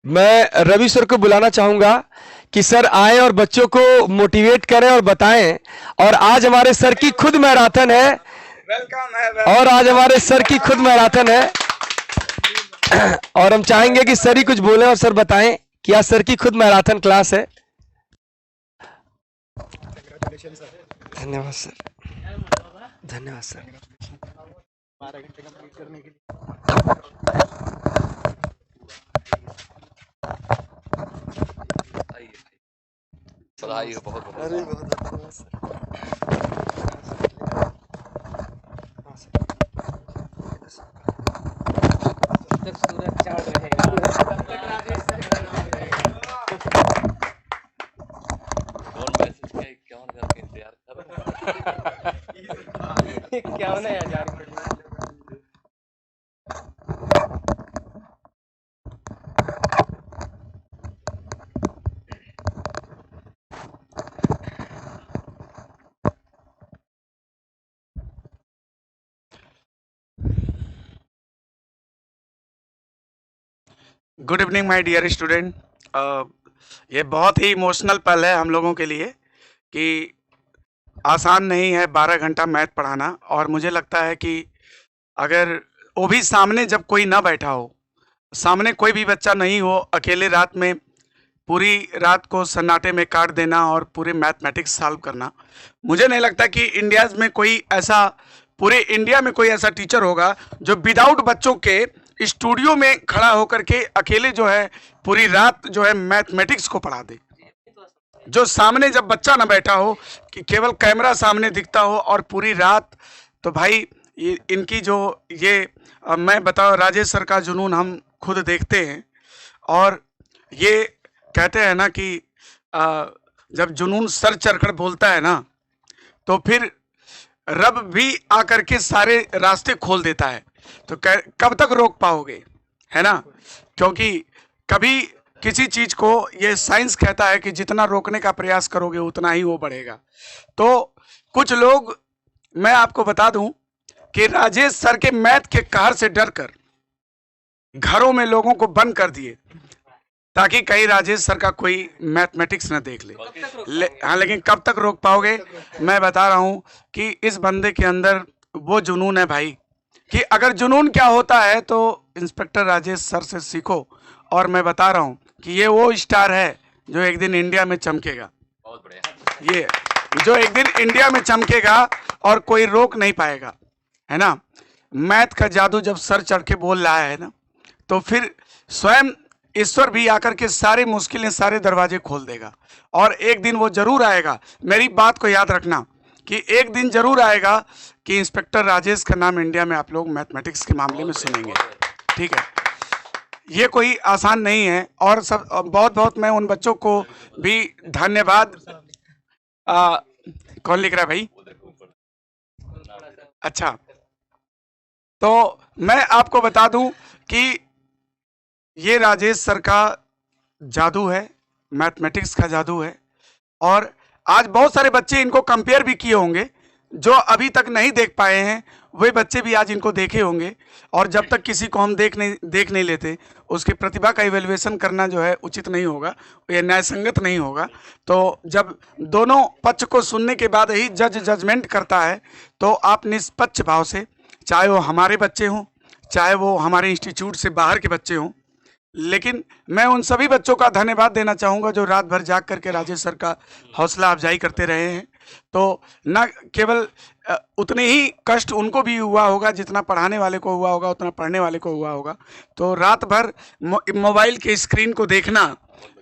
मैं रवि सर को बुलाना चाहूंगा कि सर आए और बच्चों को मोटिवेट करें और बताएं। और आज हमारे सर की खुद मैराथन है। वेलकम है। और आज हमारे सर की खुद मैराथन है। और हम चाहेंगे कि सर ही कुछ बोले और सर बताएं कि आज सर की खुद मैराथन क्लास है। धन्यवाद सर। धन्यवाद सर। 12 घंटे कंप्लीट करने के लिए बधाई हो बहुत बहुत। अरे बहुत धन्यवाद सर। तक सूरज चाँद रहेगा। कौन मैसेज के 51,000 का इंतजार कर रहा है? 51,000 good evening my dear student. ये बहुत ही इमोशनल पल है हम लोगों के लिए कि आसान नहीं है 12 घंटा मैथ पढ़ाना। और मुझे लगता है कि अगर वो भी सामने जब कोई ना बैठा हो, सामने कोई भी बच्चा नहीं हो, अकेले रात में पूरी रात को सन्नाटे में काट देना और पूरे मैथमेटिक्स सॉल्व करना, मुझे नहीं लगता कि इंडिया में कोई ऐसा, पूरे इंडिया में कोई ऐसा टीचर होगा जो विदाउट बच्चों के स्टूडियो में खड़ा होकर के अकेले जो है पूरी रात जो है मैथमेटिक्स को पढ़ा दे। जो सामने जब बच्चा ना बैठा हो, कि केवल कैमरा सामने दिखता हो और पूरी रात, तो भाई इनकी जो मैं बताओ, राजेश सर का जुनून हम खुद देखते हैं। और ये कहते हैं ना कि जब जुनून सर चढ़कर बोलता है ना, तो फिर रब भी आकर के सारे रास्ते खोल देता है। तो कब तक रोक पाओगे, है ना? क्योंकि कभी किसी चीज को, ये साइंस कहता है कि जितना रोकने का प्रयास करोगे उतना ही वो बढ़ेगा। तो कुछ लोग, मैं आपको बता दूं कि राजेश सर के मैथ के कहर से डरकर घरों में लोगों को बंद कर दिए ताकि कहीं राजेश सर का कोई मैथमेटिक्स न देख ले। हाँ, लेकिन कब तक रोक पाओगे? मैं बता रहा हूं कि इस बंदे के अंदर वो जुनून है भाई, कि अगर जुनून क्या होता है तो इंस्पेक्टर राजेश सर से सीखो। और मैं बता रहा हूं कि ये वो स्टार है जो एक दिन इंडिया में चमकेगा। बहुत बढ़िया। ये जो एक दिन इंडिया में चमकेगा और कोई रोक नहीं पाएगा, है ना? मैथ का जादू जब सर चढ़ के बोल रहा है ना, तो फिर स्वयं ईश्वर भी आकर के सारे मुश्किलें, सारे दरवाजे खोल देगा। और एक दिन वो जरूर आएगा, मेरी बात को याद रखना, कि एक दिन जरूर आएगा कि इंस्पेक्टर राजेश का नाम इंडिया में आप लोग मैथमेटिक्स के मामले में सुनेंगे। ठीक है, ये कोई आसान नहीं है। और सब बहुत बहुत मैं उन बच्चों को भी धन्यवाद। कौन लिख रहा है भाई? अच्छा, तो मैं आपको बता दूं कि ये राजेश सर का जादू है, मैथमेटिक्स का जादू है। और आज बहुत सारे बच्चे इनको कंपेयर भी किए होंगे, जो अभी तक नहीं देख पाए हैं वे बच्चे भी आज इनको देखे होंगे। और जब तक किसी को हम देख नहीं लेते, उसकी प्रतिभा का इवैल्यूएशन करना जो है उचित नहीं होगा, ये न्यायसंगत नहीं होगा। तो जब दोनों पक्ष को सुनने के बाद ही जज जजमेंट करता है, तो आप निष्पक्ष भाव से, चाहे वो हमारे बच्चे हों, चाहे वो हमारे इंस्टीट्यूट से बाहर के बच्चे हों, लेकिन मैं उन सभी बच्चों का धन्यवाद देना चाहूँगा जो रात भर जाग करके राजेश सर का हौसला अफजाई करते रहे हैं। तो न केवल उतने ही कष्ट उनको भी हुआ होगा जितना पढ़ाने वाले को हुआ होगा, उतना पढ़ने वाले को हुआ होगा। तो रात भर मोबाइल के स्क्रीन को देखना,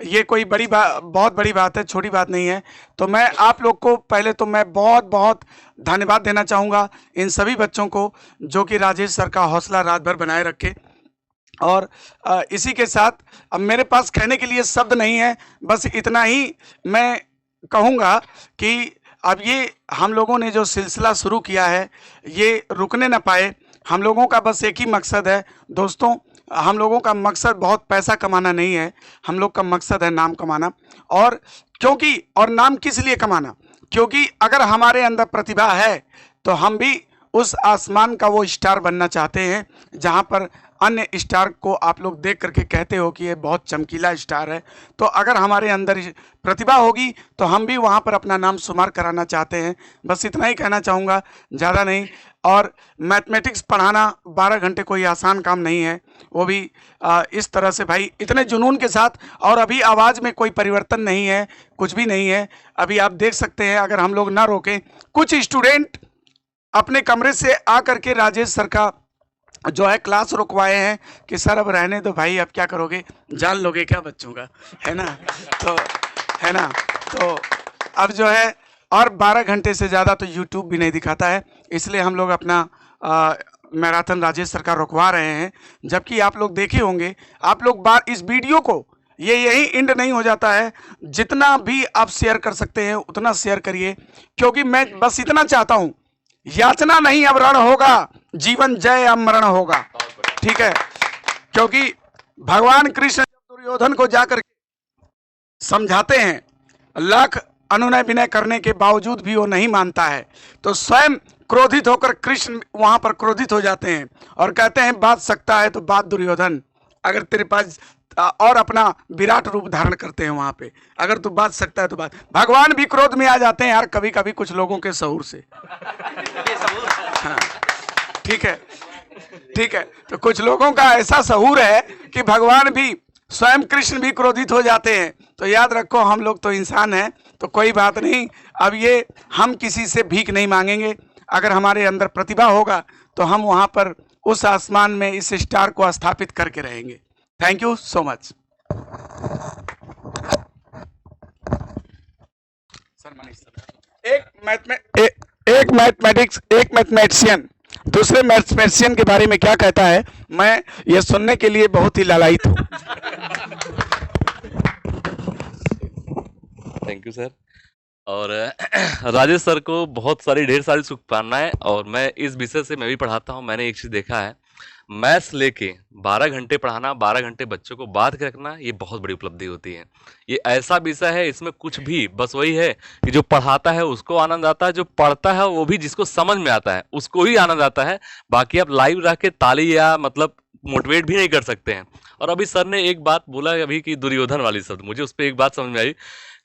ये कोई बहुत बड़ी बात है, छोटी बात नहीं है। तो मैं आप लोग को पहले तो मैं बहुत बहुत धन्यवाद देना चाहूँगा इन सभी बच्चों को जो कि राजेश सर का हौसला रात भर बनाए रखे। और इसी के साथ अब मेरे पास कहने के लिए शब्द नहीं है, बस इतना ही मैं कहूँगा कि अब ये हम लोगों ने जो सिलसिला शुरू किया है ये रुकने ना पाए। हम लोगों का बस एक ही मकसद है दोस्तों, हम लोगों का मकसद बहुत पैसा कमाना नहीं है, हम लोग का मकसद है नाम कमाना। और नाम किस लिए कमाना? क्योंकि अगर हमारे अंदर प्रतिभा है तो हम भी उस आसमान का वो स्टार बनना चाहते हैं जहाँ पर अन्य स्टार को आप लोग देख करके कहते हो कि ये बहुत चमकीला स्टार है, तो अगर हमारे अंदर प्रतिभा होगी तो हम भी वहाँ पर अपना नाम शुमार कराना चाहते हैं। बस इतना ही कहना चाहूँगा, ज़्यादा नहीं। और मैथमेटिक्स पढ़ाना 12 घंटे कोई आसान काम नहीं है, वो भी इस तरह से भाई इतने जुनून के साथ। और अभी आवाज़ में कोई परिवर्तन नहीं है, कुछ भी नहीं है। अभी आप देख सकते हैं, अगर हम लोग ना रोकें, कुछ स्टूडेंट अपने कमरे से आ करके राजेश सर का जो है क्लास रुकवाए हैं कि सर अब रहने दो भाई, अब क्या करोगे, जान लोगे क्या बच्चों का, है ना। तो है ना, तो अब जो है और 12 घंटे से ज़्यादा तो यूट्यूब भी नहीं दिखाता है, इसलिए हम लोग अपना मैराथन राजेश सर का रुकवा रहे हैं। जबकि आप लोग देखे होंगे, आप लोग बार इस वीडियो को यही एंड नहीं हो जाता है, जितना भी आप शेयर कर सकते हैं उतना शेयर करिए, क्योंकि मैं बस इतना चाहता हूँ, याचना नहीं अब रण होगा, जीवन जय अब मरण होगा, ठीक है। क्योंकि भगवान कृष्ण दुर्योधन को जाकर समझाते हैं, लाख अनुनय विनय करने के बावजूद भी वो नहीं मानता है, तो स्वयं क्रोधित होकर कृष्ण वहां पर क्रोधित हो जाते हैं और कहते हैं बात सकता है तो बात दुर्योधन, अगर तेरे पास, और अपना विराट रूप धारण करते हैं वहां पे, अगर तू बात सकता है तो बात। भगवान भी क्रोध में आ जाते हैं यार कभी कभी कुछ लोगों के शऊर से। हाँ, ठीक है, ठीक है। तो कुछ लोगों का ऐसा शऊर है कि भगवान भी, स्वयं कृष्ण भी क्रोधित हो जाते हैं। तो याद रखो, हम लोग तो इंसान हैं, तो कोई बात नहीं। अब ये हम किसी से भीख नहीं मांगेंगे, अगर हमारे अंदर प्रतिभा होगा तो हम वहां पर उस आसमान में इस स्टार को स्थापित करके रहेंगे। Thank you so much. Sir Manish sir, एक मैथमेटिशियन दूसरे मैथमेटिशियन के बारे में क्या कहता है, मैं ये सुनने के लिए बहुत ही लालायित हूँ। Thank you sir. और राजेश सर को बहुत सारी ढेर सारी शुभकामनाएं। और मैं इस विषय से मैं भी पढ़ाता हूं, मैंने एक चीज़ देखा है, मैथ्स लेके 12 घंटे पढ़ाना, 12 घंटे बच्चों को बात के रखना, ये बहुत बड़ी उपलब्धि होती है। ये ऐसा विषय है, इसमें कुछ भी, बस वही है कि जो पढ़ाता है उसको आनंद आता है, जो पढ़ता है वो भी, जिसको समझ में आता है उसको ही आनंद आता है। बाकी आप लाइव रह के ताली या मतलब मोटिवेट भी नहीं कर सकते हैं। और अभी सर ने एक बात बोला अभी कि दुर्योधन वाली शब्द, मुझे उस पर एक बात समझ में आई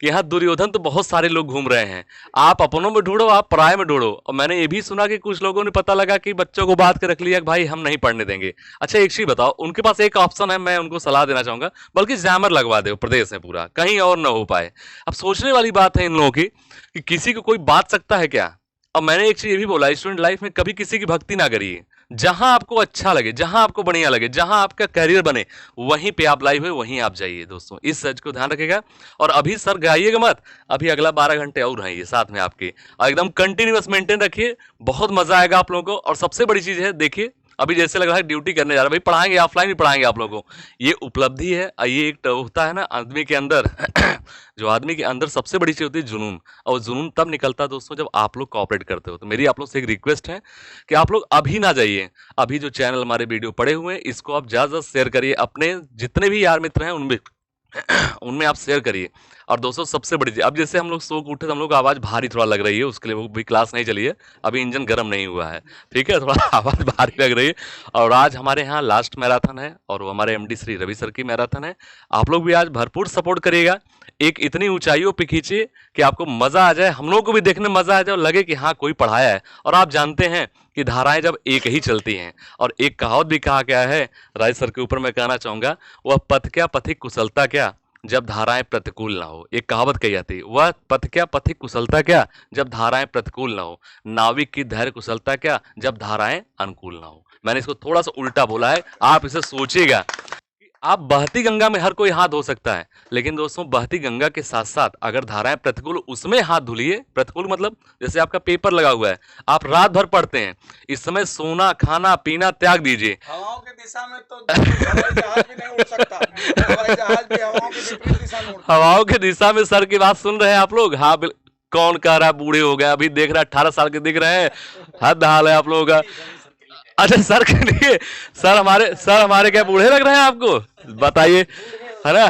कि यहाँ दुर्योधन तो बहुत सारे लोग घूम रहे हैं, आप अपनों में ढूंढो, आप पराये में ढूंढो। और मैंने ये भी सुना कि कुछ लोगों ने पता लगा कि बच्चों को बात कर रख लिया कि भाई हम नहीं पढ़ने देंगे। अच्छा एक चीज बताओ, उनके पास एक ऑप्शन है, मैं उनको सलाह देना चाहूंगा, बल्कि जैमर लगवा दो प्रदेश में पूरा, कहीं और ना हो पाए। अब सोचने वाली बात है इन लोगों की कि किसी को कोई बात सकता है क्या। और मैंने एक चीज ये भी बोला, स्टूडेंट लाइफ में कभी किसी की भक्ति ना करिए, जहां आपको अच्छा लगे, जहां आपको बढ़िया लगे, जहां आपका करियर बने, वहीं पे आप लाइव है, वहीं आप जाइए दोस्तों। इस सच को ध्यान रखिएगा। और अभी सर गाइएगा मत, अभी अगला 12 घंटे और हैं ये साथ में आपके, और एकदम कंटिन्यूअस मेंटेन रखिए, बहुत मजा आएगा आप लोगों को। और सबसे बड़ी चीज है, देखिए अभी जैसे लग रहा है ड्यूटी करने जा रहा है, भाई पढ़ाएंगे, ऑफलाइन भी पढ़ाएंगे आप लोगों को, ये उपलब्धि है। ये एक होता है ना आदमी के अंदर जो आदमी के अंदर सबसे बड़ी चीज होती है जुनून, और जुनून तब निकलता है दोस्तों जब आप लोग कोऑपरेट करते हो। तो मेरी आप लोग से एक रिक्वेस्ट है कि आप लोग अभी ना जाइए, अभी जो चैनल हमारे वीडियो पड़े हुए हैं इसको आप ज्यादा शेयर करिए, अपने जितने भी यार मित्र हैं उनमें आप शेयर करिए। और दोस्तों सबसे बड़ी चीज, अब जैसे हम लोग सो के उठे तो हम लोग आवाज़ भारी थोड़ा लग रही है, उसके लिए वो भी क्लास नहीं चली है, अभी इंजन गर्म नहीं हुआ है, ठीक है, थोड़ा आवाज़ भारी लग रही है। और आज हमारे यहाँ लास्ट मैराथन है और वो हमारे एमडी श्री रवि सर की मैराथन है। आप लोग भी आज भरपूर सपोर्ट करिएगा, एक इतनी ऊंचाइयों पे खींचिए कि आपको मजा आ जाए, हम लोगों को भी देखने में मजा आ जाए और लगे कि हाँ कोई पढ़ाया है। और आप जानते हैं कि धाराएं जब एक ही चलती हैं, और एक कहावत भी कहा गया है राय सर के ऊपर मैं कहना चाहूंगा, वह पथ क्या पथिक कुशलता क्या जब धाराएं प्रतिकूल ना हो। एक कहावत कही जाती है, वह पथ क्या पथिक कुशलता क्या जब धाराएं प्रतिकूल ना हो, नाविक की धैर्य कुशलता क्या जब धाराएं अनुकूल ना हो। मैंने इसको थोड़ा सा उल्टा बोला है, आप इसे सोचिएगा। आप बहती गंगा में हर कोई हाथ धो सकता है, लेकिन दोस्तों बहती गंगा के साथ साथ अगर धाराएं प्रतिकूल, उसमें हाथ धुलिए। प्रतिकूल मतलब जैसे आपका पेपर लगा हुआ है, आप रात भर पढ़ते हैं, इस समय सोना खाना पीना त्याग दीजिए। हवाओं की दिशा में तो हवाई जहाज भी नहीं उड़ सकता, हवाई जहाज भी हवाओं की विपरीत दिशा में उड़ता है। हवाओं की दिशा में सर की बात सुन रहे हैं आप लोग? हाँ कौन कह रहा है बूढ़े हो गए, अभी देख रहा है 18 साल के दिख रहे हैं, हद हाल है आप लोगों का। अच्छा सर के लिए, सर हमारे क्या बूढ़े लग रहे हैं आपको? बताइए, है ना,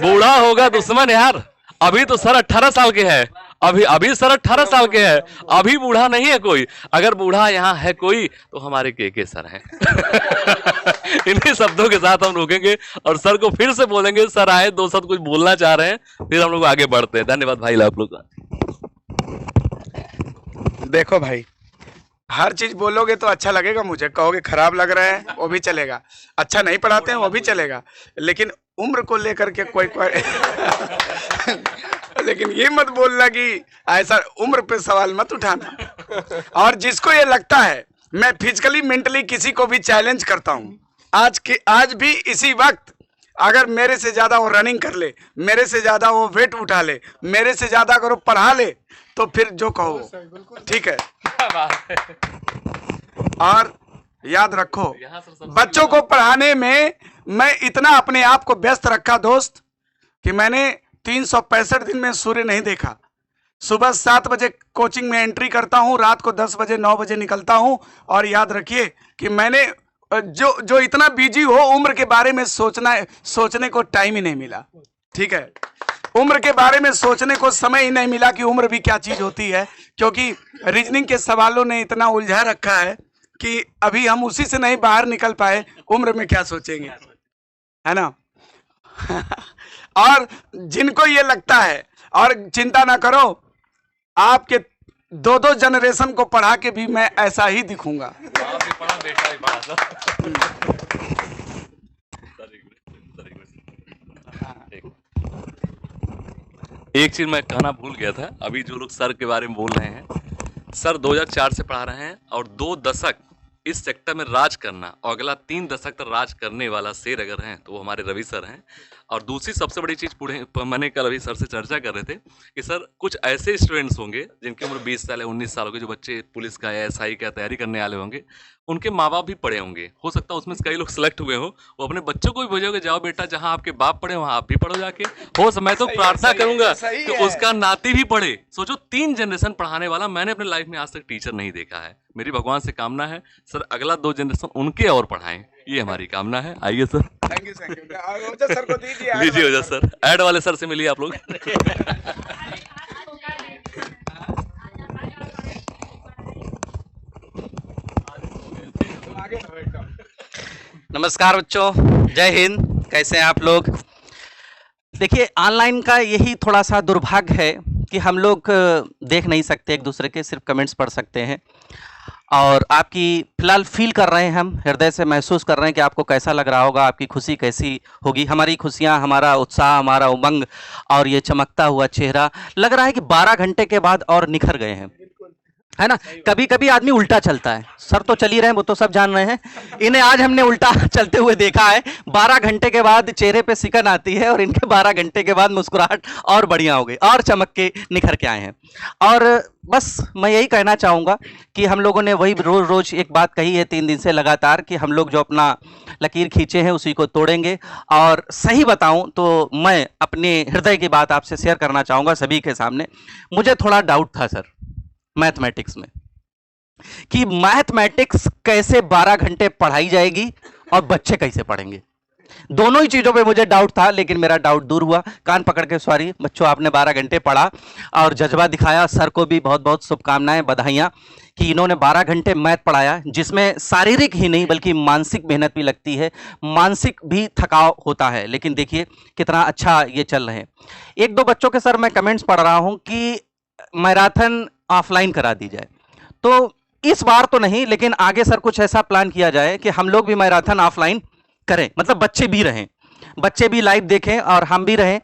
बूढ़ा होगा दुश्मन यार। अभी तो सर 18 साल के हैं, अभी सर 18 साल के हैं, अभी बूढ़ा नहीं है कोई। अगर बूढ़ा यहाँ है कोई तो हमारे के सर हैं। इन्हीं शब्दों के साथ हम रुकेंगे और सर को फिर से बोलेंगे, सर आए, दो शब्द कुछ बोलना चाह रहे हैं, फिर हम लोग आगे बढ़ते हैं। धन्यवाद भाई आप लोग का। देखो भाई, हर चीज बोलोगे तो अच्छा लगेगा मुझे, कहोगे खराब लग रहा है वो भी चलेगा, अच्छा नहीं पढ़ाते हैं वो भी चलेगा, लेकिन उम्र को लेकर के कोई लेकिन ये मत बोलना कि ऐसा उम्र पे सवाल मत उठाना। और जिसको ये लगता है मैं फिजिकली मेंटली किसी को भी चैलेंज करता हूँ, आज भी इसी वक्त अगर मेरे से ज्यादा वो रनिंग कर ले, मेरे से ज्यादा वो वेट उठा ले, मेरे से ज्यादा अगर वो पढ़ा ले, तो फिर जो कहो ठीक है। और याद रखो, बच्चों को पढ़ाने में मैं इतना अपने आप को व्यस्त रखा दोस्त कि मैंने 365 दिन में सूर्य नहीं देखा। सुबह 7 बजे कोचिंग में एंट्री करता हूँ, रात को 10 बजे 9 बजे निकलता हूँ। और याद रखिए कि मैंने जो इतना बिजी हो, उम्र के बारे में सोचने को टाइम ही नहीं मिला। ठीक है, उम्र के बारे में सोचने को समय ही नहीं मिला कि उम्र भी क्या चीज होती है, क्योंकि रीजनिंग के सवालों ने इतना उलझा रखा है कि अभी हम उसी से नहीं बाहर निकल पाए, उम्र में क्या सोचेंगे, है ना। और जिनको ये लगता है, और चिंता ना करो, आपके 2 जनरेशन को पढ़ा के भी मैं ऐसा ही दिखूंगा। एक चीज मैं कहना भूल गया था, अभी जो लोग सर के बारे में बोल रहे हैं, सर 2004 से पढ़ा रहे हैं और 2 दशक इस सेक्टर में राज करना, और अगला 3 दशक तक राज करने वाला शेर अगर हैं तो वो हमारे रवि सर हैं। और दूसरी सबसे बड़ी चीज़ मैंने कल अभी सर से चर्चा कर रहे थे कि सर कुछ ऐसे स्टूडेंट्स होंगे जिनकी उम्र 20 साल या 19 साल होगी, जो बच्चे पुलिस का या SI का तैयारी करने वाले होंगे, उनके माँ बाप भी पढ़े होंगे, हो सकता है उसमें से कई लोग सेलेक्ट हुए हो, वो अपने बच्चों को भी भेजोगे, जाओ बेटा जहाँ आपके बाप पढ़े वहाँ आप भी पढ़ो जाके। हो मैं तो प्रार्थना करूंगा कि उसका नाती भी पढ़े। सोचो 3 जनरेशन पढ़ाने वाला, मैंने अपने लाइफ में आज तक टीचर नहीं देखा है। मेरी भगवान से कामना है सर अगला 2 जनरेशन उनके और पढ़ाएं, ये हमारी कामना है। आइए sir. Thank you Ojas sir को दीजिए। लीजिए ओजस सर, ऐड वाले सर से मिलिए आप लोग। नमस्कार बच्चों, जय हिंद। कैसे हैं आप लोग? देखिए, ऑनलाइन का यही थोड़ा सा दुर्भाग्य है कि हम लोग देख नहीं सकते एक दूसरे के, सिर्फ कमेंट्स पढ़ सकते हैं। और आपकी फिलहाल फील कर रहे हैं, हम हृदय से महसूस कर रहे हैं कि आपको कैसा लग रहा होगा, आपकी खुशी कैसी होगी। हमारी खुशियां, हमारा उत्साह, हमारा उमंग और ये चमकता हुआ चेहरा लग रहा है कि 12 घंटे के बाद और निखर गए हैं, है ना। कभी कभी आदमी उल्टा चलता है, सर तो चल ही रहे हैं, वो तो सब जान रहे हैं, इन्हें आज हमने उल्टा चलते हुए देखा है। 12 घंटे के बाद चेहरे पे सिकन आती है और इनके 12 घंटे के बाद मुस्कुराहट और बढ़िया हो गई, और चमक के निखर के आए हैं। और बस मैं यही कहना चाहूँगा कि हम लोगों ने वही रोज रोज एक बात कही है 3 दिन से लगातार, कि हम लोग जो अपना लकीर खींचे हैं उसी को तोड़ेंगे। और सही बताऊं तो मैं अपने हृदय की बात आपसे शेयर करना चाहूँगा सभी के सामने। मुझे थोड़ा डाउट था सर मैथमेटिक्स में, कि मैथमेटिक्स कैसे 12 घंटे पढ़ाई जाएगी और बच्चे कैसे पढ़ेंगे। दोनों ही चीज़ों पे मुझे डाउट था, लेकिन मेरा डाउट दूर हुआ। कान पकड़ के सॉरी बच्चों, आपने 12 घंटे पढ़ा और जज्बा दिखाया। सर को भी बहुत बहुत शुभकामनाएं, बधाइयाँ कि इन्होंने 12 घंटे मैथ पढ़ाया, जिसमें शारीरिक ही नहीं बल्कि मानसिक मेहनत भी लगती है, मानसिक भी थकाव होता है। लेकिन देखिए कितना अच्छा ये चल रहे हैं। 1-2 बच्चों के सर मैं कमेंट्स पढ़ रहा हूँ कि मैराथन ऑफलाइन करा दी जाए। तो इस बार तो नहीं, लेकिन आगे सर कुछ ऐसा प्लान किया जाए कि हम लोग भी मैराथन ऑफलाइन करें, मतलब बच्चे भी रहें, बच्चे भी लाइव देखें और हम भी रहें,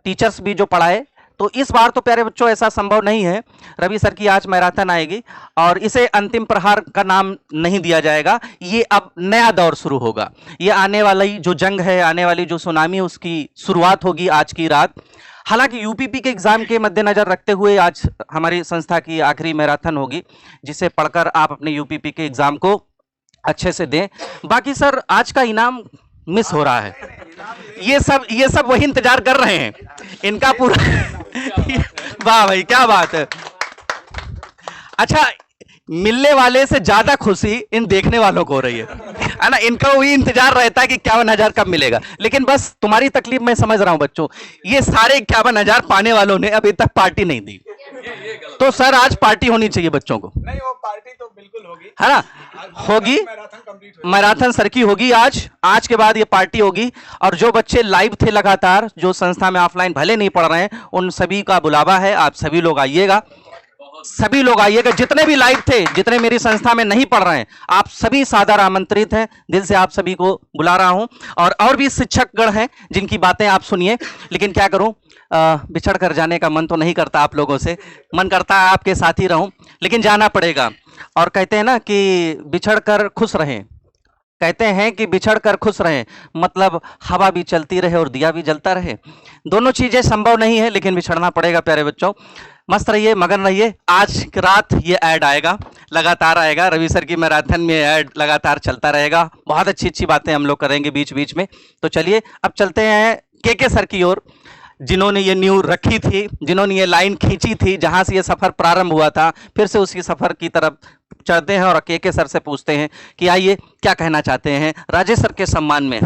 टीचर्स भी जो पढ़ाए। तो इस बार तो प्यारे बच्चों ऐसा संभव नहीं है। रवि सर की आज मैराथन आएगी और इसे अंतिम प्रहार का नाम नहीं दिया जाएगा, ये अब नया दौर शुरू होगा। ये आने वाली जो जंग है, आने वाली जो सुनामी, उसकी शुरुआत होगी आज की रात। हालांकि यूपीपी के एग्जाम के मद्देनजर रखते हुए आज हमारी संस्था की आखिरी मैराथन होगी, जिसे पढ़कर आप अपने यूपीपी के एग्जाम को अच्छे से दें। बाकी सर आज का इनाम मिस हो रहा है, ये सब वही इंतजार कर रहे हैं इनका पूरा। वाह भाई, क्या बात है। अच्छा, मिलने वाले से ज्यादा खुशी इन देखने वालों को हो रही है ना। इनका वही इंतजार रहता है कि 51,000 कब मिलेगा। लेकिन बस तुम्हारी तकलीफ मैं समझ रहा हूं बच्चों, ये सारे 51,000 पाने वालों ने अभी तक पार्टी नहीं दी। तो सर आज पार्टी होनी चाहिए बच्चों को। नहीं, वो पार्टी तो बिल्कुल है ना, होगी मैराथन सर की होगी आज के बाद ये पार्टी होगी। और जो बच्चे लाइव थे लगातार, जो संस्था में ऑफलाइन भले नहीं पढ़ रहे हैं, उन सभी का बुलावा है, आप सभी लोग आइएगा, सभी लोग आइएगा। जितने भी लाइव थे, जितने मेरी संस्था में नहीं पढ़ रहे हैं, आप सभी सादर आमंत्रित हैं। दिल से आप सभी को बुला रहा हूं। और भी शिक्षकगण हैं जिनकी बातें आप सुनिए। लेकिन क्या करूं, बिछड़ कर जाने का मन तो नहीं करता आप लोगों से, मन करता है आपके साथ ही रहूं, लेकिन जाना पड़ेगा। और कहते हैं ना कि बिछड़ कर खुश रहें, कहते हैं कि बिछड़ कर खुश रहें, मतलब हवा भी चलती रहे और दिया भी जलता रहे। दोनों चीजें संभव नहीं है, लेकिन बिछड़ना पड़ेगा। प्यारे बच्चों, मस्त रहिए, मगन रहिए। आज की रात ये ऐड आएगा, लगातार आएगा। रवि सर की मैराथन में ऐड लगातार चलता रहेगा। बहुत अच्छी अच्छी बातें हम लोग करेंगे बीच बीच में। तो चलिए अब चलते हैं के सर की ओर, जिन्होंने ये न्यू रखी थी, जिन्होंने ये लाइन खींची थी, जहां से ये सफर प्रारंभ हुआ था। फिर से उसी सफर की तरफ चढ़ते हैं और के सर से पूछते हैं कि आइए क्या कहना चाहते हैं राजेश सर के सम्मान में।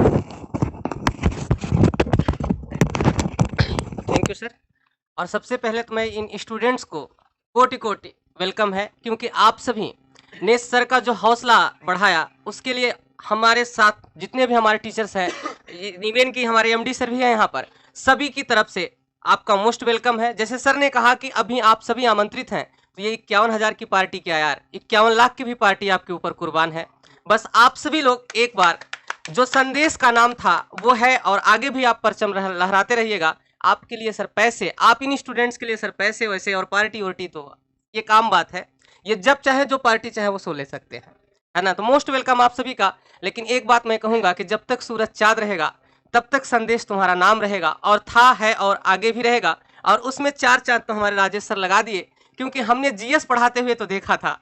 Thank you sir. और सबसे पहले तो मैं इन स्टूडेंट्स को कोटि कोटि वेलकम है, क्योंकि आप सभी ने सर का जो हौसला बढ़ाया, उसके लिए हमारे साथ जितने भी हमारे टीचर्स हैं, इवन कि हमारे एमडी सर भी हैं यहाँ पर, सभी की तरफ से आपका मोस्ट वेलकम है। जैसे सर ने कहा कि अभी आप सभी आमंत्रित हैं, तो ये 51,000 की पार्टी क्या यार, 51 लाख की भी पार्टी आपके ऊपर कुर्बान है। बस आप सभी लोग एक बार, जो संदेश का नाम था वो है, और आगे भी आप परचम लहराते रहिएगा। आपके लिए सर पैसे, आप इन स्टूडेंट्स के लिए सर पैसे वैसे और पार्टी वार्टी तो ये काम बात है, ये जब चाहे जो पार्टी चाहे वो सो ले सकते हैं, है ना। तो मोस्ट वेलकम आप सभी का। लेकिन एक बात मैं कहूँगा कि जब तक सूरज चाँद रहेगा तब तक संदेश तुम्हारा नाम रहेगा, और था, है और आगे भी रहेगा। और उसमें 4 चांद तो हमारे राजेश सर लगा दिए, क्योंकि हमने जीएस पढ़ाते हुए तो देखा था,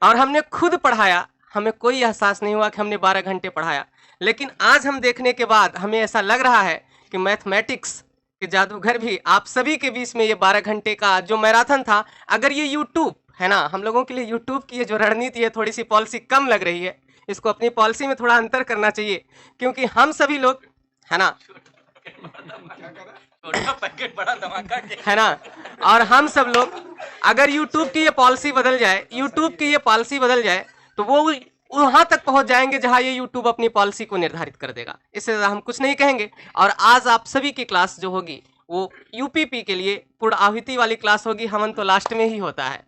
और हमने खुद पढ़ाया, हमें कोई एहसास नहीं हुआ कि हमने 12 घंटे पढ़ाया। लेकिन आज हम देखने के बाद हमें ऐसा लग रहा है कि मैथमेटिक्स के जादूगर भी आप सभी के बीच में ये 12 घंटे का जो मैराथन था, अगर ये यूट्यूब है ना, हम लोगों के लिए यूट्यूब की ये जो रणनीति है, थोड़ी सी पॉलिसी कम लग रही है, इसको अपनी पॉलिसी में थोड़ा अंतर करना चाहिए। क्योंकि हम सभी लोग, है ना, पैकेट बड़ा धमाका है ना, और हम सब लोग अगर यूट्यूब की ये पॉलिसी बदल जाए, यूट्यूब की ये पॉलिसी बदल जाए, तो वो वहां तक पहुंच जाएंगे जहां ये यूट्यूब अपनी पॉलिसी को निर्धारित कर देगा। इससे ज़्यादा हम कुछ नहीं कहेंगे। और आज आप सभी की क्लास जो होगी वो यूपीपी के लिए पूर्ण आहुति वाली क्लास होगी, हवन तो लास्ट में ही होता है।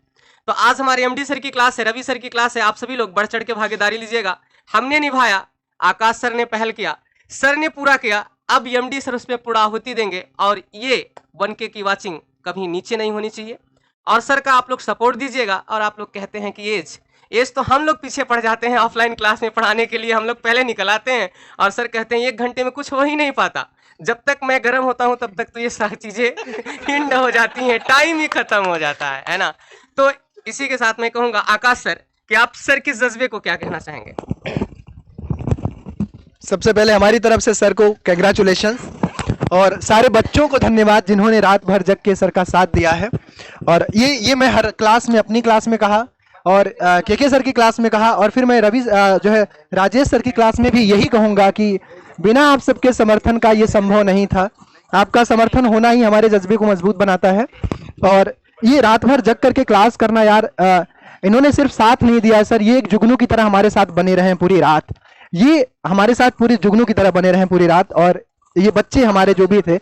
तो आज हमारे एमडी सर की क्लास है, रवि सर की क्लास है, आप सभी लोग बढ़ चढ़ के भागीदारी लीजिएगा। हमने निभाया, आकाश सर ने पहल किया, सर ने पूरा किया, अब एमडी सर उसमें पूरा आहुति देंगे। और ये 1K की वाचिंग कभी नीचे नहीं होनी चाहिए, और सर का आप लोग सपोर्ट दीजिएगा। और आप लोग कहते हैं कि एज तो हम लोग पीछे पड़ जाते हैं ऑफलाइन क्लास में पढ़ाने के लिए, हम लोग पहले निकल आते हैं, और सर कहते हैं 1 घंटे में कुछ हो ही नहीं पाता। जब तक मैं गर्म होता हूं तब तक तो ये सारी चीजें हिंड हो जाती हैं, टाइम ही खत्म हो जाता है ना। तो इसी के साथ मैं कहूँगा आकाश सर कि आप सर के जज्बे को क्या कहना चाहेंगे। सबसे पहले हमारी तरफ से सर को कंग्रेचुलेशंस, और सारे बच्चों को धन्यवाद जिन्होंने रात भर जग के सर का साथ दिया है। और ये मैं हर क्लास में, अपनी क्लास में कहा, और के सर की क्लास में कहा, और फिर मैं जो है राजेश सर की क्लास में भी यही कहूँगा कि बिना आप सबके समर्थन का ये संभव नहीं था। आपका समर्थन होना ही हमारे जज्बे को मजबूत बनाता है। और ये रात भर जग करके क्लास करना यार, इन्होंने सिर्फ साथ नहीं दिया है सर, ये एक जुगनू की तरह हमारे साथ बने रहे पूरी रात, ये हमारे साथ पूरी जुगनू की तरह बने रहे पूरी रात। और ये बच्चे हमारे जो भी थे,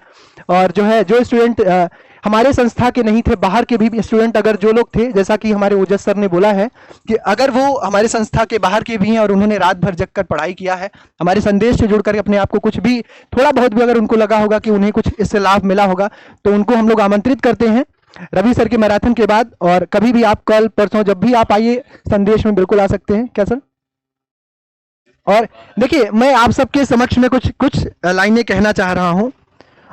और जो स्टूडेंट हमारे संस्था के नहीं थे, बाहर के भी स्टूडेंट अगर जो लोग थे, जैसा कि हमारे ओजस सर ने बोला है कि अगर वो हमारे संस्था के बाहर के भी हैं और उन्होंने रात भर जग कर पढ़ाई किया है, हमारे संदेश से जुड़कर अपने आप को कुछ भी थोड़ा बहुत भी अगर उनको लगा होगा कि उन्हें कुछ इससे लाभ मिला होगा, तो उनको हम लोग आमंत्रित करते हैं रवि सर के मैराथन के बाद। और कभी भी आप कल परसों जब भी आप आइए, संदेश में बिल्कुल आ सकते हैं। क्या सर? और देखिए, मैं आप सबके समक्ष में कुछ लाइनें कहना चाह रहा हूं,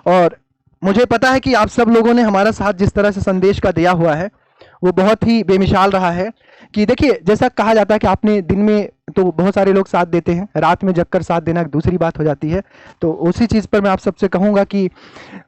और मुझे पता है कि आप सब लोगों ने हमारा साथ जिस तरह से संदेश का दिया हुआ है वो बहुत ही बेमिसाल रहा है। कि देखिए, जैसा कहा जाता है कि आपने दिन में तो बहुत सारे लोग साथ देते हैं, रात में जगकर साथ देना दूसरी बात हो जाती है। तो उसी चीज़ पर मैं आप सबसे कहूँगा कि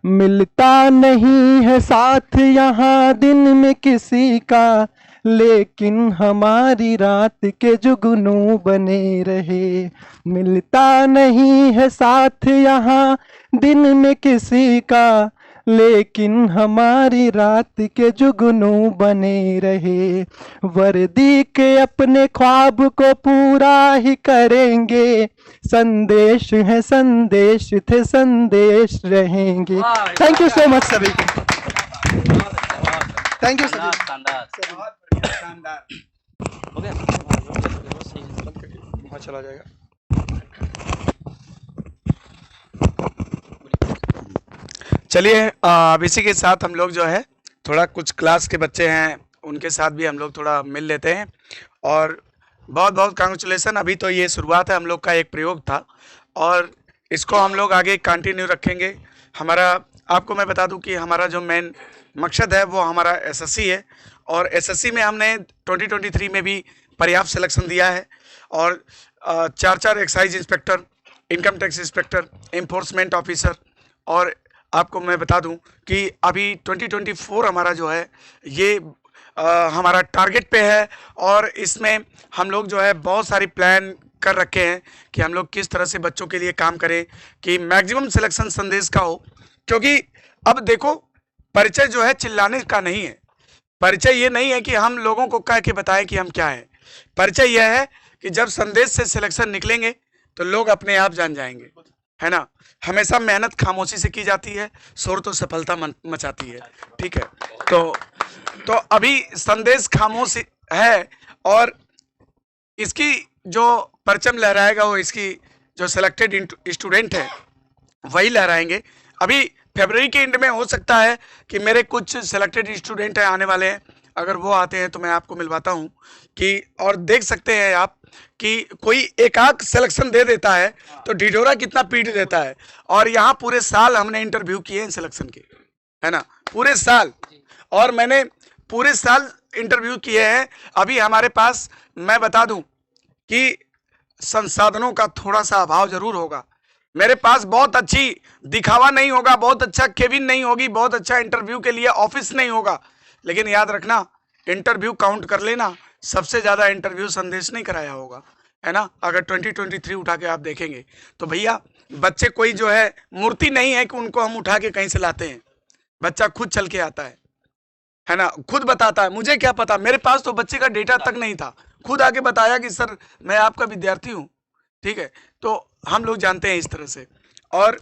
मिलता नहीं है साथ यहाँ दिन में किसी का, लेकिन हमारी रात के जुगनू बने रहे। मिलता नहीं है साथ यहाँ दिन में किसी का, लेकिन हमारी रात के जुगनू बने रहे। वर्दी के अपने ख्वाब को पूरा ही करेंगे, संदेश है संदेश थे संदेश रहेंगे। थैंक यू सो मच सभी को, थैंक यू सभी। वहाँ चला जाएगा। चलिए अब इसी के साथ हम लोग जो है थोड़ा कुछ क्लास के बच्चे हैं उनके साथ भी हम लोग थोड़ा मिल लेते हैं। और बहुत बहुत कांग्रेचुलेसन। अभी तो ये शुरुआत है, हम लोग का एक प्रयोग था और इसको हम लोग आगे कंटिन्यू रखेंगे। हमारा आपको मैं बता दूं कि हमारा जो मेन मकसद है वो हमारा एसएससी है और एसएससी में हमने 2023 में भी पर्याप्त सिलेक्शन दिया है और 4 excise inspector, income tax inspector, enforcement officer. और आपको मैं बता दूं कि अभी 2024 हमारा जो है ये हमारा टारगेट पे है और इसमें हम लोग जो है बहुत सारी प्लान कर रखे हैं कि हम लोग किस तरह से बच्चों के लिए काम करें कि मैक्सिमम सिलेक्शन संदेश का हो। क्योंकि अब देखो परिचय जो है चिल्लाने का नहीं है, परिचय ये नहीं है कि हम लोगों को कह के बताएं कि हम क्या है। परिचय यह है कि जब संदेश से सिलेक्शन निकलेंगे तो लोग अपने आप जान जाएंगे, है ना। हमेशा मेहनत खामोशी से की जाती है, शोर तो सफलता मचाती है, ठीक है। तो अभी संदेश खामोश है और इसकी जो परचम लहराएगा वो इसकी जो सिलेक्टेड स्टूडेंट है वही लहराएंगे। अभी फरवरी के एंड में हो सकता है कि मेरे कुछ सिलेक्टेड स्टूडेंट हैं आने वाले हैं, अगर वो आते हैं तो मैं आपको मिलवाता हूं कि और देख सकते हैं आप कि कोई एक आध सिलेक्शन दे देता है तो ढिढोरा कितना पीट देता है। और यहाँ पूरे साल हमने इंटरव्यू किए हैं सिलेक्शन के, है ना, पूरे साल। और मैंने पूरे साल इंटरव्यू किए हैं। अभी हमारे पास मैं बता दूं कि संसाधनों का थोड़ा सा अभाव जरूर होगा। मेरे पास बहुत अच्छी दिखावा नहीं होगा, बहुत अच्छा केबिन नहीं होगी, बहुत अच्छा इंटरव्यू के लिए ऑफिस नहीं होगा, लेकिन याद रखना इंटरव्यू काउंट कर लेना, सबसे ज़्यादा इंटरव्यू संदेश नहीं कराया होगा, है ना। अगर 2023 उठा के आप देखेंगे तो भैया बच्चे कोई जो है मूर्ति नहीं है कि उनको हम उठा के कहीं से लाते हैं। बच्चा खुद चल के आता है ना, खुद बताता है। मुझे क्या पता, मेरे पास तो बच्चे का डेटा तक नहीं था, खुद आके बताया कि सर मैं आपका विद्यार्थी हूँ, ठीक है। तो हम लोग जानते हैं इस तरह से। और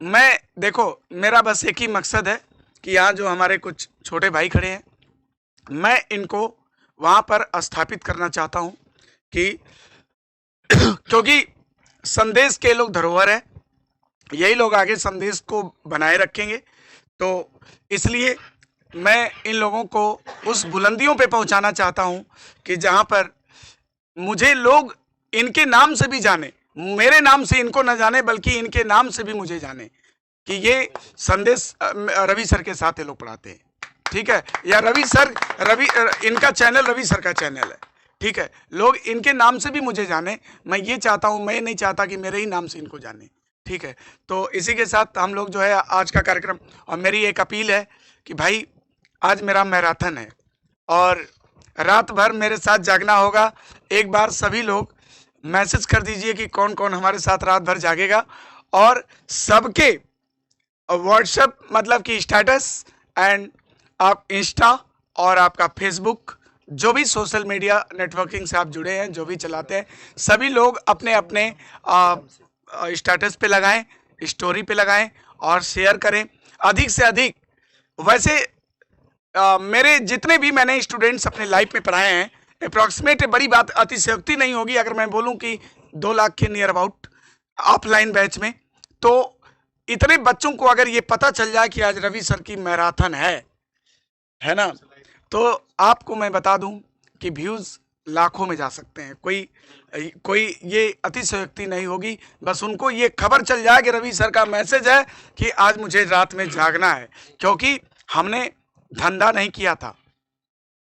मैं देखो मेरा बस एक ही मकसद है कि यहाँ जो हमारे कुछ छोटे भाई खड़े हैं मैं इनको वहाँ पर स्थापित करना चाहता हूँ कि क्योंकि संदेश के लोग धरोहर है, यही लोग आगे संदेश को बनाए रखेंगे। तो इसलिए मैं इन लोगों को उस बुलंदियों पे पहुंचाना चाहता हूं कि जहां पर मुझे लोग इनके नाम से भी जाने, मेरे नाम से इनको न जाने बल्कि इनके नाम से भी मुझे जाने कि ये संदेश रवि सर के साथ ये लोग पढ़ाते हैं, ठीक है। या रवि इनका चैनल रवि सर का चैनल है, ठीक है। लोग इनके नाम से भी मुझे जाने, मैं ये चाहता हूँ, मैं नहीं चाहता कि मेरे ही नाम से इनको जाने, ठीक है। तो इसी के साथ हम लोग जो है आज का कार्यक्रम, और मेरी एक अपील है कि भाई आज मेरा मैराथन है और रात भर मेरे साथ जागना होगा। एक बार सभी लोग मैसेज कर दीजिए कि कौन कौन हमारे साथ रात भर जागेगा और सबके व्हाट्सएप मतलब कि स्टेटस एंड आप इंस्टा और आपका फेसबुक जो भी सोशल मीडिया नेटवर्किंग से आप जुड़े हैं, जो भी चलाते हैं, सभी लोग अपने अपने स्टेटस पे लगाएं, स्टोरी पे लगाएं और शेयर करें अधिक से अधिक। वैसे मेरे जितने भी मैंने स्टूडेंट्स अपने लाइफ में पढ़ाए हैं, अप्रॉक्सीमेट बड़ी बात अतिशयोक्ति नहीं होगी अगर मैं बोलूं कि 2 लाख के नियर अबाउट ऑफलाइन बैच में, तो इतने बच्चों को अगर ये पता चल जाए कि आज रवि सर की मैराथन है ना, तो आपको मैं बता दूं कि व्यूज़ लाखों में जा सकते हैं। कोई ये अतिशयोक्ति नहीं होगी, बस उनको ये खबर चल जाए कि रवि सर का मैसेज है कि आज मुझे रात में जागना है, क्योंकि हमने धंधा नहीं किया था,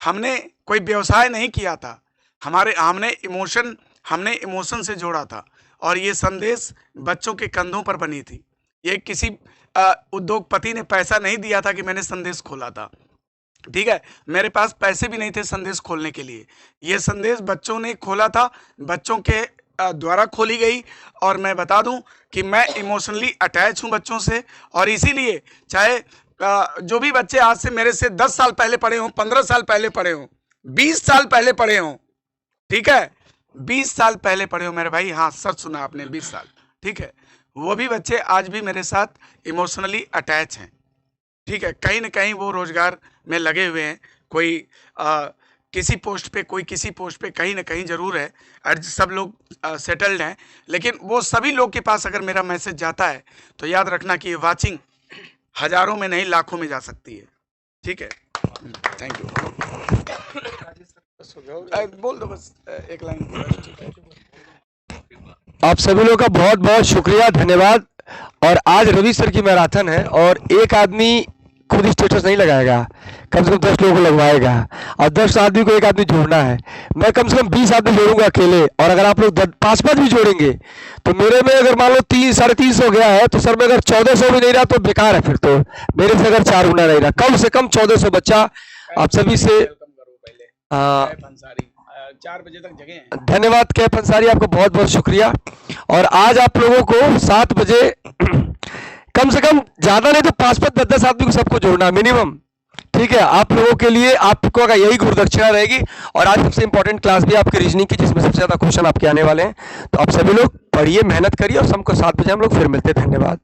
हमने कोई व्यवसाय नहीं किया था, हमने इमोशन से जोड़ा था और ये संदेश बच्चों के कंधों पर बनी थी। ये किसी उद्योगपति ने पैसा नहीं दिया था कि मैंने संदेश खोला था, ठीक है। मेरे पास पैसे भी नहीं थे संदेश खोलने के लिए, ये संदेश बच्चों ने खोला था, बच्चों के द्वारा खोली गई। और मैं बता दूं कि मैं इमोशनली अटैच हूं बच्चों से और इसीलिए चाहे जो भी बच्चे आज से मेरे से 10 साल पहले पढ़े हों, 15 साल पहले पढ़े हों, 20 साल पहले पढ़े हों, ठीक है, 20 साल पहले पढ़े हो मेरे भाई, हाँ सच सुना आपने, 20 साल, ठीक है, वो भी बच्चे आज भी मेरे साथ इमोशनली अटैच हैं, ठीक है, कहीं ना कहीं वो रोजगार में लगे हुए हैं, कोई किसी पोस्ट पे, कोई किसी पोस्ट पे, कहीं ना कहीं जरूर है, और सब लोग सेटल्ड हैं, लेकिन वो सभी लोग के पास अगर मेरा मैसेज जाता है तो याद रखना कि ये वाचिंग हजारों में नहीं लाखों में जा सकती है, ठीक है, थैंक यू। बोल दो बस एक लाइन। आप सभी लोगों का बहुत बहुत शुक्रिया, धन्यवाद। और आज रवि सर की मैराथन है और एक आदमी खुद स्टेटस नहीं लगाएगा, कम से कम 10 लोगों को लगवाएगा, और 10 आदमी को एक आदमी जोड़ना है। मैं कम से कम 20 आदमी जोड़ूंगा अकेले, और अगर आप लोग 5-5 भी जोड़ेंगे तो मेरे में अगर मान लो 300-350 हो गया है, तो सर में अगर 1400 भी नहीं रहा तो बेकार है, फिर तो मेरे से अगर 4 गुना नहीं रहा, कम से कम 1400 बच्चा आप सभी से। 4 बजे तक जगह हैं। धन्यवाद कैफ अंसारी, आपको बहुत बहुत शुक्रिया। और आज आप लोगों को 7 बजे कम से कम ज्यादा नहीं तो 5-10 आदमी को सबको जोड़ना मिनिमम, ठीक है। आप लोगों के लिए आपको का यही गुरुदक्षिणा रहेगी। और आज सबसे इंपॉर्टेंट क्लास भी आपकी रीजनिंग की, जिसमें सबसे ज्यादा क्वेश्चन आपके आने वाले हैं। तो आप सभी लोग पढ़िए, मेहनत करिए, और सबको 7 बजे हम लोग फिर मिलते हैं। धन्यवाद।